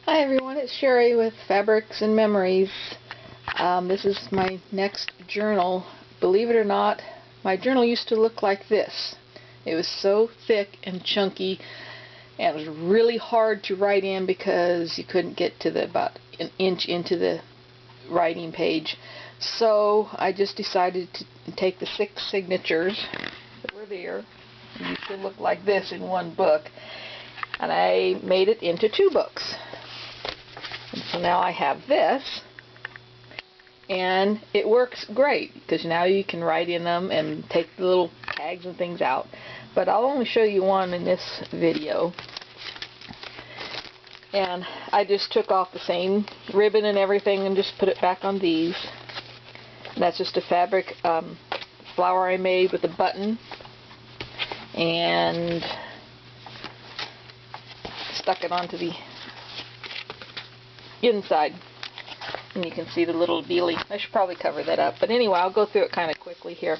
Hi everyone, it's Sherry with Fabrics and Memories. This is my next journal. Believe it or not, my journal used to look like this. It was so thick and chunky, and it was really hard to write in because you couldn't get to about an inch into the writing page. So I just decided to take the 6 signatures that were there. It used to look like this in one book, and I made it into 2 books. And so now I have this, and it works great because now you can write in them and take the little tags and things out. But I'll only show you one in this video. And I just took off the same ribbon and everything and just put it back on these. And that's just a fabric flower I made with a button, and stuck it onto the inside, and you can see the little dealie. I should probably cover that up, but anyway, I'll go through it kind of quickly here.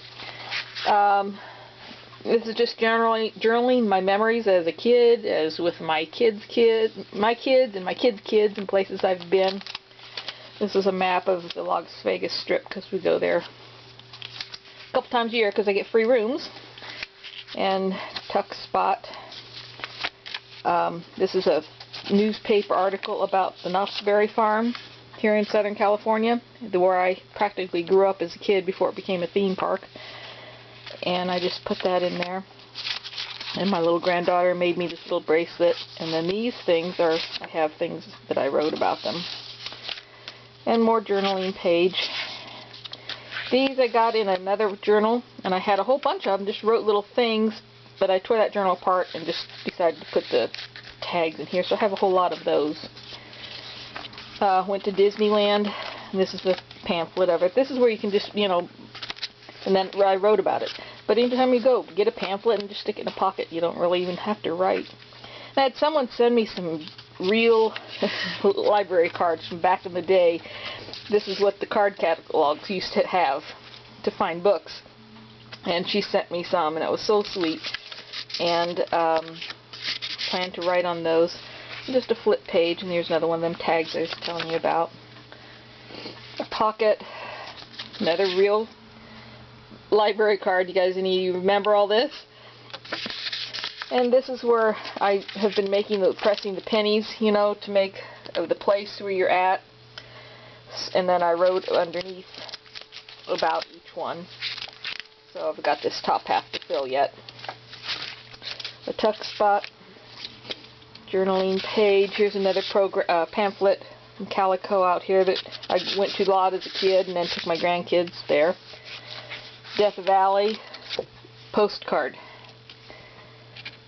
This is just journaling my memories as a kid, as with my kids' and my kids' kids, and places I've been. This is a map of the Las Vegas Strip because we go there a couple times a year because I get free rooms. And tuck spot. This is a newspaper article about the Knott's Berry Farm here in Southern California, where I practically grew up as a kid before it became a theme park. And I just put that in there. And my little granddaughter made me this little bracelet. And then these things I have things that I wrote about them. And more journaling page. These I got in another journal, and I had a whole bunch of them, just wrote little things, but I tore that journal apart and just decided to put the tags in here, so I have a whole lot of those. Went to Disneyland, and this is the pamphlet of it. This is where you can just, and then I wrote about it. But anytime you go, get a pamphlet and just stick it in a pocket. You don't really even have to write. And I had someone send me some real library cards from back in the day. This is what the card catalogs used to have to find books. And she sent me some, and it was so sweet. And plan to write on those. Just a flip page, and here's another one of them tags I was telling you about. A pocket, another real library card. You guys, you remember all this? And this is where I have been pressing the pennies, to make the place where you're at. And then I wrote underneath about each one. So I've got this top half to fill yet. A tuck spot, journaling page. Here's another pamphlet from Calico out here that I went to a lot as a kid and then took my grandkids there. Death Valley postcard.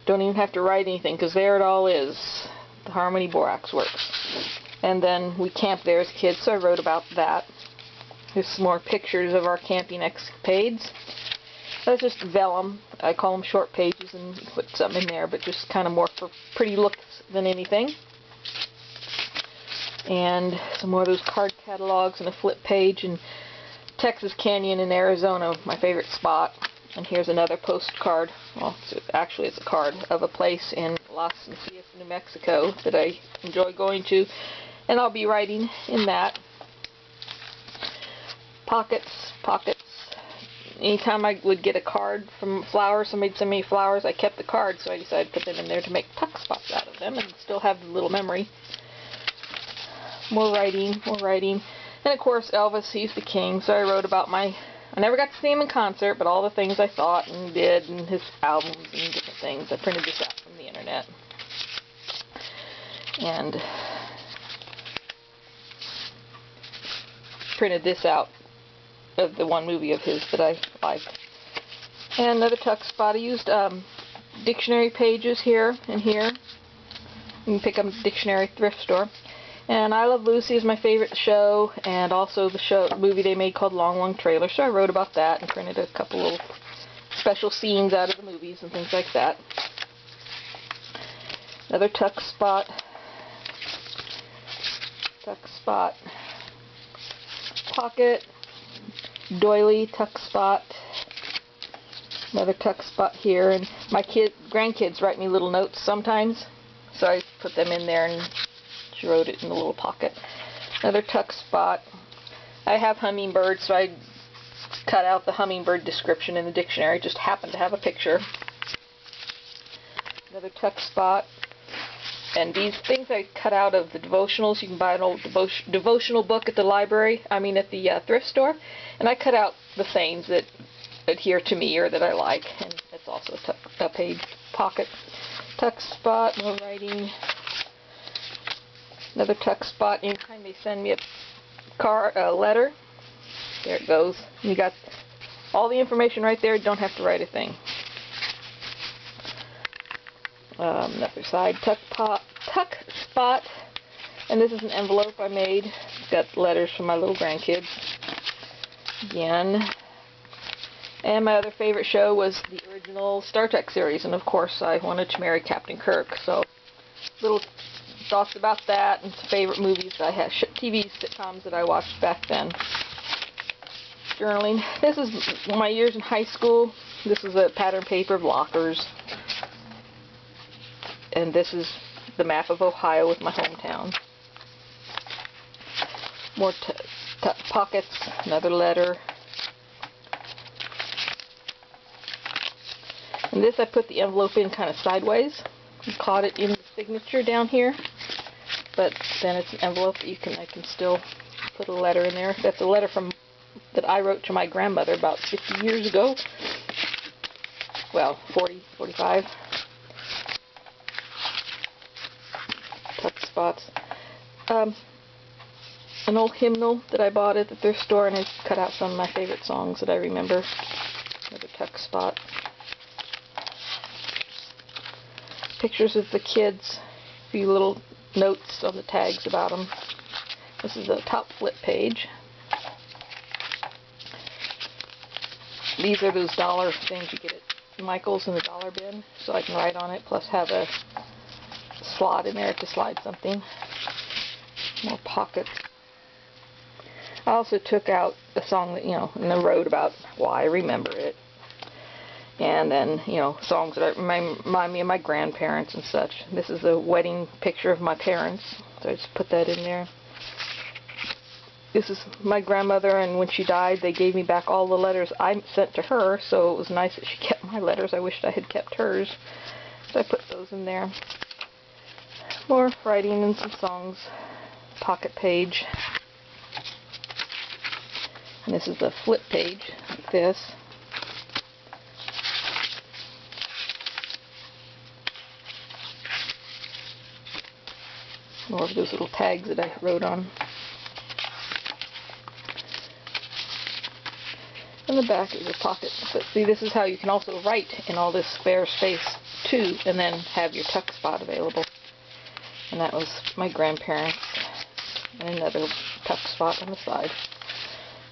Don't even have to write anything because there it all is. The Harmony Borax Works. And then we camped there as kids, so I wrote about that. Here's some more pictures of our camping escapades. That's just vellum. I call them short pages, and put something in there, but just kind of more for pretty looks than anything. And some more of those card catalogs and a flip page, and Texas Canyon in Arizona, my favorite spot. And here's another postcard. Well, actually it's a card of a place in Las Vegas, New Mexico that I enjoy going to. And I'll be writing in that. Pockets. Anytime I would get a card from flowers, somebody'd send me flowers, I kept the card, so I decided to put them in there to make tuck spots out of them and still have the little memory. More writing. And of course Elvis, he's the king, so I wrote about I never got to see him in concert, but all the things I thought and did, and his albums and different things. I printed this out from the internet. And printed this out of the one movie of his that I liked. And another tuck spot. I used dictionary pages here and here. You can pick up a dictionary thrift store. And I Love Lucy is my favorite show, and also the movie they made called Long Long Trailer, so I wrote about that and printed a couple little special scenes out of the movies and things like that. Another tuck spot. Pocket. Doily tuck spot. Another tuck spot here, and my grandkids write me little notes sometimes, so I put them in there and She wrote it in the little pocket. Another tuck spot. I have hummingbirds, so I cut out the hummingbird description in the dictionary. It just happened to have a picture. Another tuck spot. And these things I cut out of the devotionals. You can buy an old devotional book at the library, at the thrift store. And I cut out the sayings that adhere to me or that I like. And it's also a page pocket. Tuck spot, more writing. Another tuck spot. Anytime they send me a letter, there it goes. You got all the information right there. You don't have to write a thing. Another side tuck spot, and this is an envelope I made. It's got letters from my little grandkids. Again. And my other favorite show was the original Star Trek series, and of course I wanted to marry Captain Kirk, so little thoughts about that and some favorite movies that I had, TV sitcoms that I watched back then. Journaling. This is my years in high school. This is a pattern paper of lockers. And this is the map of Ohio with my hometown. More pockets, another letter. And this I put the envelope in kind of sideways. I caught it in the signature down here. But then it's an envelope that I can still put a letter in there. That's a letter that I wrote to my grandmother about 50 years ago. Well, 40, 45. Tuck spots. An old hymnal that I bought at the thrift store, and I cut out some of my favorite songs that I remember. Another tuck spot. Pictures of the kids. A few little notes on the tags about them. This is a top flip page. These are those dollar things you get at Michael's in the dollar bin, so I can write on it, plus have a slot in there to slide something. More pockets. I also took out a song that, and I wrote about why I remember it. And then, songs that remind me of my grandparents and such. This is a wedding picture of my parents, so I just put that in there. This is my grandmother, and when she died, they gave me back all the letters I sent to her, so it was nice that she kept my letters. I wished I had kept hers, so I put those in there. More writing and some songs. Pocket page. And this is a flip page, like this. More of those little tags that I wrote on. And the back is a pocket. But see, this is how you can also write in all this spare space too, and then have your tuck spot available. And that was my grandparents. And another tuck spot on the side.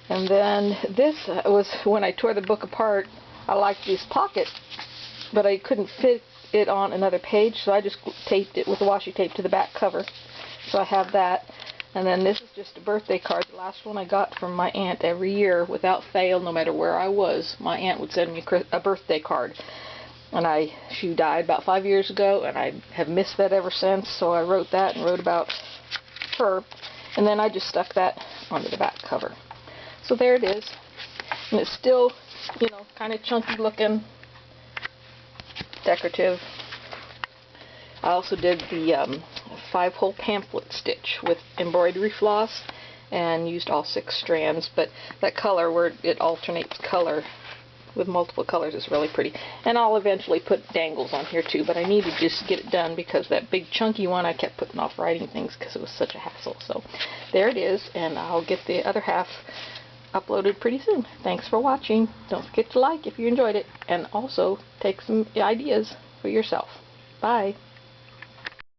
And then this was when I tore the book apart. I liked this pocket, but I couldn't fit it on another page, so I just taped it with washi tape to the back cover. So I have that. And then this is just a birthday card. The last one I got from my aunt every year, without fail, no matter where I was. My aunt would send me a birthday card. And she died about 5 years ago, and I have missed that ever since. So I wrote that and wrote about her. And then I just stuck that onto the back cover. So there it is. And it's still, kind of chunky looking, decorative. I also did the 5-hole pamphlet stitch with embroidery floss and used all 6 strands, but that color where it alternates color with multiple colors is really pretty. And I'll eventually put dangles on here too, but I need to just get it done because that big chunky one I kept putting off writing things because it was such a hassle. So there it is, and I'll get the other half uploaded pretty soon. Thanks for watching. Don't forget to like if you enjoyed it, and also take some ideas for yourself. Bye.